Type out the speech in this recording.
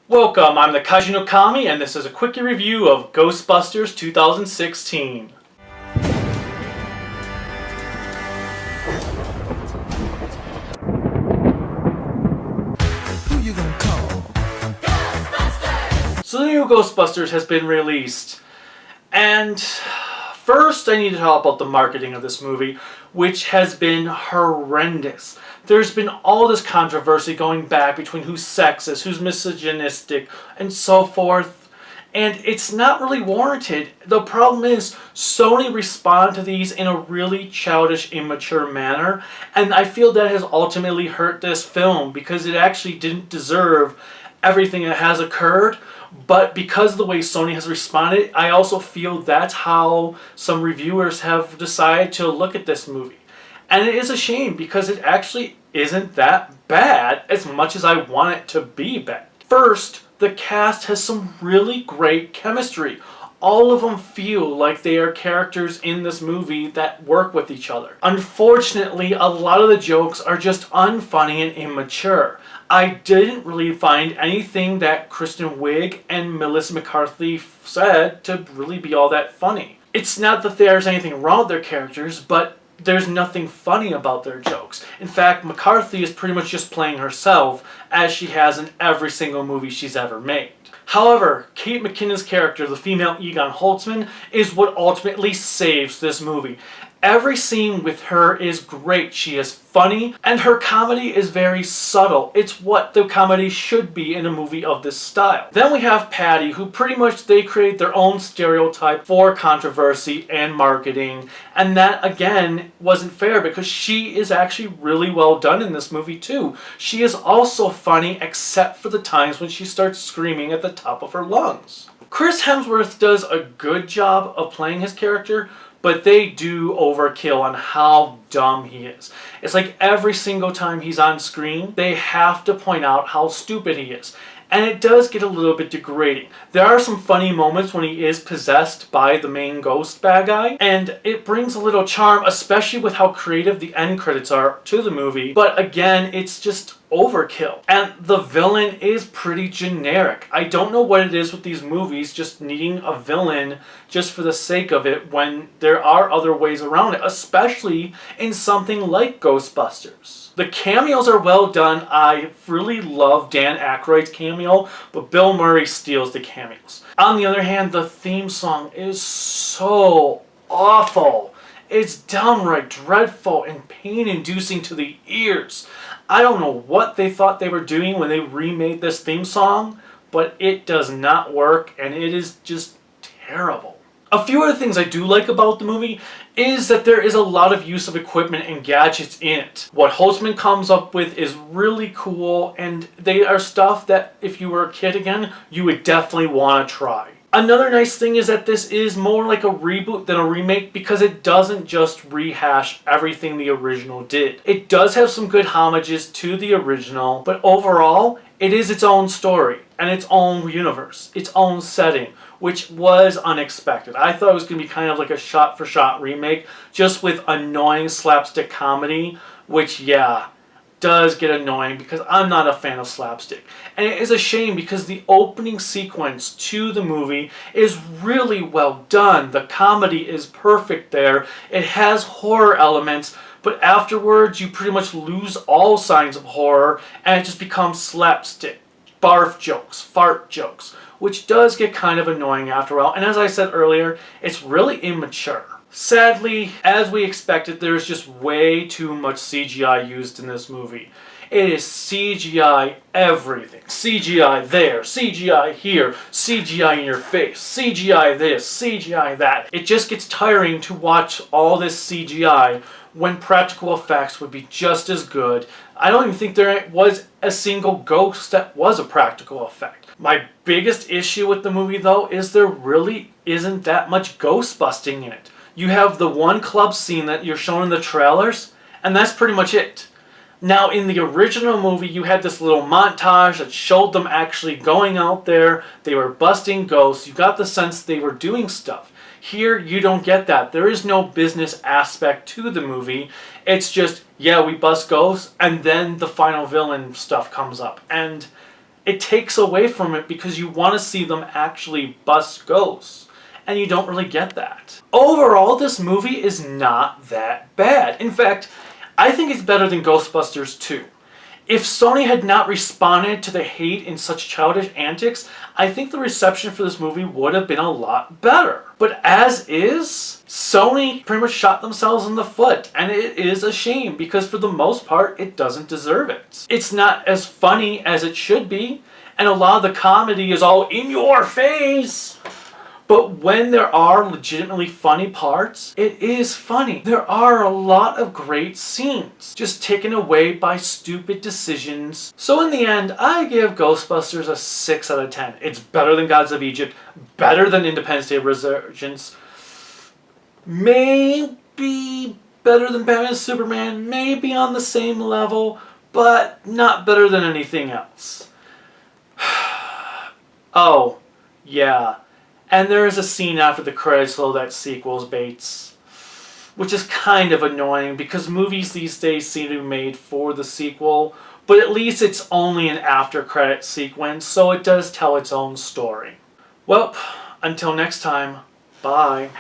Welcome, I'm the Kaiju no Kami, and this is a quickie review of Ghostbusters 2016. Who you gonna call? Ghostbusters! So the new Ghostbusters has been released, and first I need to talk about the marketing of this movie, which has been horrendous. There's been all this controversy going back between who's sexist, who's misogynistic, and so forth. And it's not really warranted. The problem is Sony responded to these in a really childish, immature manner. And I feel that has ultimately hurt this film because it actually didn't deserve everything that has occurred. But because of the way Sony has responded, I also feel that's how some reviewers have decided to look at this movie. And it is a shame because it actually isn't that bad as much as I want it to be bad. First, the cast has some really great chemistry. All of them feel like they are characters in this movie that work with each other. Unfortunately, a lot of the jokes are just unfunny and immature. I didn't really find anything that Kristen Wiig and Melissa McCarthy said to really be all that funny. It's not that there's anything wrong with their characters, but there's nothing funny about their jokes. In fact, McCarthy is pretty much just playing herself, as she has in every single movie she's ever made. However, Kate McKinnon's character, the female Egon Holtzman, is what ultimately saves this movie. Every scene with her is great. She is funny, and her comedy is very subtle. It's what the comedy should be in a movie of this style. Then we have Patty, who pretty much they create their own stereotype for controversy and marketing, and that again wasn't fair because she is actually really well done in this movie too. She is also funny except for the times when she starts screaming at the top of her lungs. Chris Hemsworth does a good job of playing his character, but they do overkill on how dumb he is. It's like every single time he's on screen, they have to point out how stupid he is. And it does get a little bit degrading. There are some funny moments when he is possessed by the main ghost bad guy, and it brings a little charm, especially with how creative the end credits are to the movie. But again, it's just overkill. And the villain is pretty generic. I don't know what it is with these movies just needing a villain just for the sake of it when there are other ways around it, especially in something like Ghostbusters. The cameos are well done. I really love Dan Aykroyd's cameo, but Bill Murray steals the cameos. On the other hand, the theme song is so awful. It's downright dreadful and pain-inducing to the ears. I don't know what they thought they were doing when they remade this theme song, but it does not work, and it is just terrible. A few other things I do like about the movie is that there is a lot of use of equipment and gadgets in it. What Holtzman comes up with is really cool, and they are stuff that if you were a kid again, you would definitely want to try. Another nice thing is that this is more like a reboot than a remake because it doesn't just rehash everything the original did. It does have some good homages to the original, but overall, it is its own story and its own universe, its own setting, which was unexpected. I thought it was going to be kind of like a shot-for-shot remake, just with annoying slapstick comedy, which, yeah, does get annoying because I'm not a fan of slapstick. And it is a shame because the opening sequence to the movie is really well done. The comedy is perfect there. It has horror elements, but afterwards you pretty much lose all signs of horror and it just becomes slapstick, barf jokes, fart jokes, which does get kind of annoying after a while. And as I said earlier, it's really immature. Sadly, as we expected, there's just way too much CGI used in this movie. It is CGI everything. CGI there, CGI here, CGI in your face, CGI this, CGI that. It just gets tiring to watch all this CGI when practical effects would be just as good. I don't even think there was a single ghost that was a practical effect. My biggest issue with the movie, though, is there really isn't that much ghost busting in it. You have the one club scene that you're shown in the trailers, and that's pretty much it. Now, in the original movie, you had this little montage that showed them actually going out there. They were busting ghosts. You got the sense they were doing stuff. Here, you don't get that. There is no business aspect to the movie. It's just, yeah, we bust ghosts, and then the final villain stuff comes up. And it takes away from it because you want to see them actually bust ghosts. And you don't really get that. Overall, this movie is not that bad. In fact, I think it's better than Ghostbusters 2. If Sony had not responded to the hate in such childish antics, I think the reception for this movie would have been a lot better. But as is, Sony pretty much shot themselves in the foot, and it is a shame because for the most part, it doesn't deserve it. It's not as funny as it should be, and a lot of the comedy is all in your face. But when there are legitimately funny parts, it is funny. There are a lot of great scenes, just taken away by stupid decisions. So in the end, I give Ghostbusters a 6 out of 10. It's better than Gods of Egypt, better than Independence Day Resurgence, maybe better than Batman and Superman, maybe on the same level, but not better than anything else. Oh, yeah. And there is a scene after the credits though that sequels baits, which is kind of annoying because movies these days seem to be made for the sequel, but at least it's only an after credit sequence, so it does tell its own story. Well, until next time, bye.